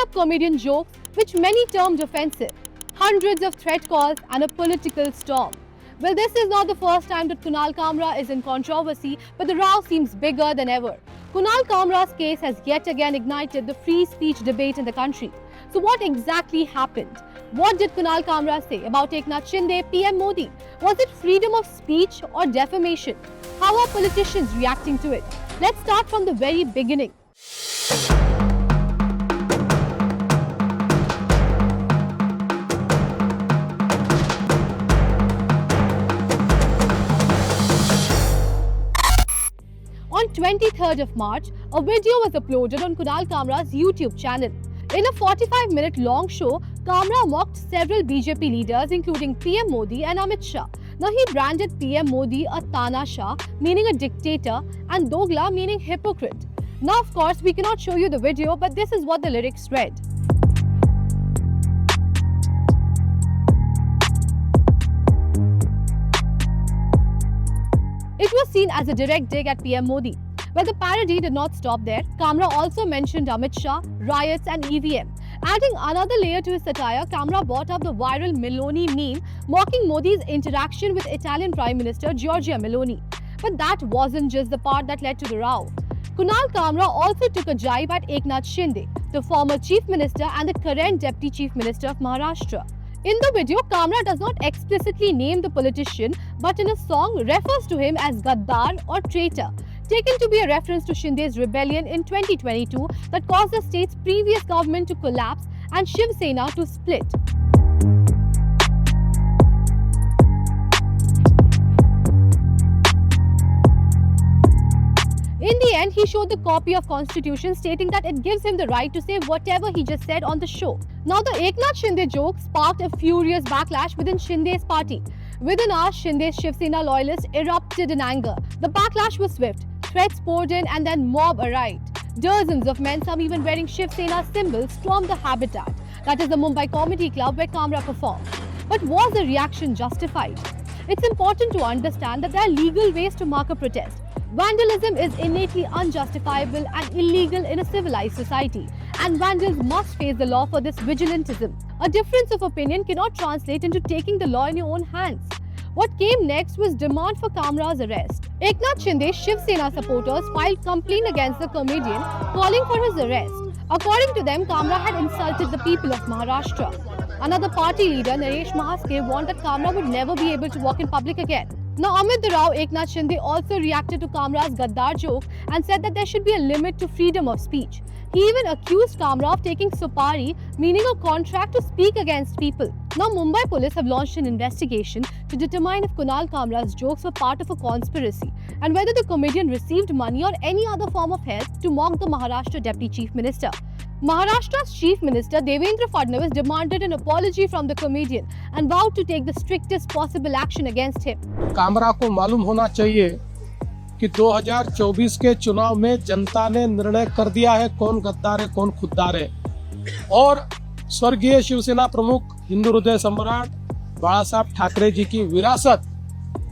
up comedian jokes, which many termed offensive, hundreds of threat calls, and a political storm. Well, this is not the first time that Kunal Kamra is in controversy, but the row seems bigger than ever. Kunal Kamra's case has yet again ignited the free speech debate in the country. So what exactly happened? What did Kunal Kamra say about Eknath Shinde, PM Modi? Was it freedom of speech or defamation? How are politicians reacting to it? Let's start from the very beginning. On 23rd of March, a video was uploaded on Kunal Kamra's YouTube channel. In a 45-minute long show, Kamra mocked several BJP leaders including PM Modi and Amit Shah. Now he branded PM Modi a Tanashah, meaning a dictator, and Dogla, meaning hypocrite. Now of course we cannot show you the video, but this is what the lyrics read. It was seen as a direct dig at PM Modi. But the parody did not stop there. Kamra also mentioned Amit Shah, riots and EVM. Adding another layer to his satire, Kamra brought up the viral Meloni meme mocking Modi's interaction with Italian Prime Minister Giorgia Meloni. But that wasn't just the part that led to the row. Kunal Kamra also took a jibe at Eknath Shinde, the former Chief Minister and the current Deputy Chief Minister of Maharashtra. In the video, Kamra does not explicitly name the politician, but in a song refers to him as Gaddar or traitor, taken to be a reference to Shinde's rebellion in 2022 that caused the state's previous government to collapse and Shiv Sena to split. In the end, he showed the copy of Constitution stating that it gives him the right to say whatever he just said on the show. Now, the Eknath Shinde joke sparked a furious backlash within Shinde's party. Within hours, Shinde's Shiv Sena loyalists erupted in anger. The backlash was swift. Threats poured in and then mob arrived. Dozens of men, some even wearing Shiv Sena symbols, stormed the Habitat, that is the Mumbai Comedy Club where Kamra performed. But was the reaction justified? It's important to understand that there are legal ways to mark a protest. Vandalism is innately unjustifiable and illegal in a civilized society, and vandals must face the law for this vigilantism. A difference of opinion cannot translate into taking the law in your own hands. What came next was demand for Kamra's arrest. Eknath Shinde's Shiv Sena supporters filed complaint against the comedian, calling for his arrest. According to them, Kamra had insulted the people of Maharashtra. Another party leader, Naresh Mahaske, warned that Kamra would never be able to walk in public again. Now, amid the row, Eknath Shinde also reacted to Kamra's Gaddar joke and said that there should be a limit to freedom of speech. He even accused Kamra of taking supari, meaning a contract to speak against people. Now, Mumbai police have launched an investigation to determine if Kunal Kamra's jokes were part of a conspiracy and whether the comedian received money or any other form of help to mock the Maharashtra Deputy Chief Minister. Maharashtra's Chief Minister Devendra Fadnavis demanded an apology from the comedian and vowed to take the strictest possible action against him. Kamra को मालूम होना चाहिए कि 2024 के चुनाव में जनता ने निर्णय कर दिया है कौन गद्दार है कौन खुद्दार है और स्वर्गीय शिवसेना प्रमुख हिंदू हृदय सम्राट बाला साहब ठाकरे जी की विरासत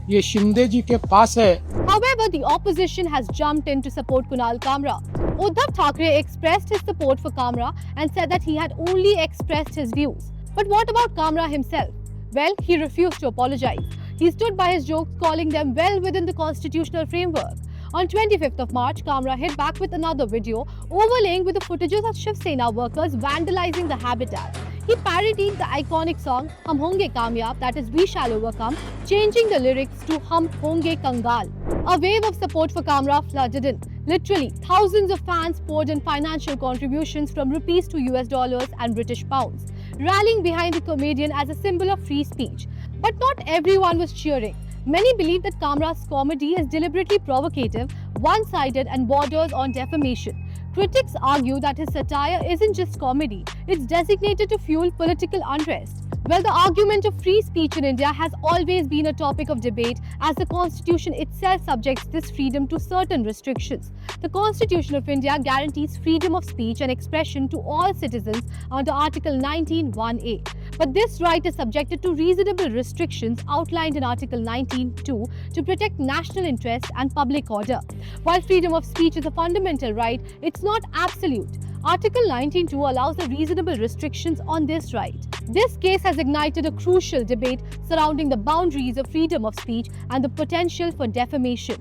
ये शिंदे जी के पास है. However, the opposition has jumped in to support Kunal Kamra. Uddhav Thackeray expressed his support for Kamra and said that he had only expressed his views. But what about Kamra himself? Well, he refused to apologize. He stood by his jokes, calling them well within the constitutional framework. On 25th of March, Kamra hit back with another video, overlaying with the footages of Shiv Sena workers vandalizing the Habitat. He parodied the iconic song Hum Honge Kamyab, that is We Shall Overcome, changing the lyrics to Hum Honge Kangal. A wave of support for Kamra flooded in. Literally, thousands of fans poured in financial contributions from rupees to US dollars and British pounds, rallying behind the comedian as a symbol of free speech. But not everyone was cheering. Many believe that Kamra's comedy is deliberately provocative, one-sided and borders on defamation. Critics argue that his satire isn't just comedy, it's designated to fuel political unrest. Well, the argument of free speech in India has always been a topic of debate as the Constitution itself subjects this freedom to certain restrictions. The Constitution of India guarantees freedom of speech and expression to all citizens under Article 19(1)(a). But this right is subjected to reasonable restrictions outlined in Article 19(2) to protect national interests and public order. While freedom of speech is a fundamental right, it's not absolute. Article 19(2) allows the reasonable restrictions on this right. This case has ignited a crucial debate surrounding the boundaries of freedom of speech and the potential for defamation.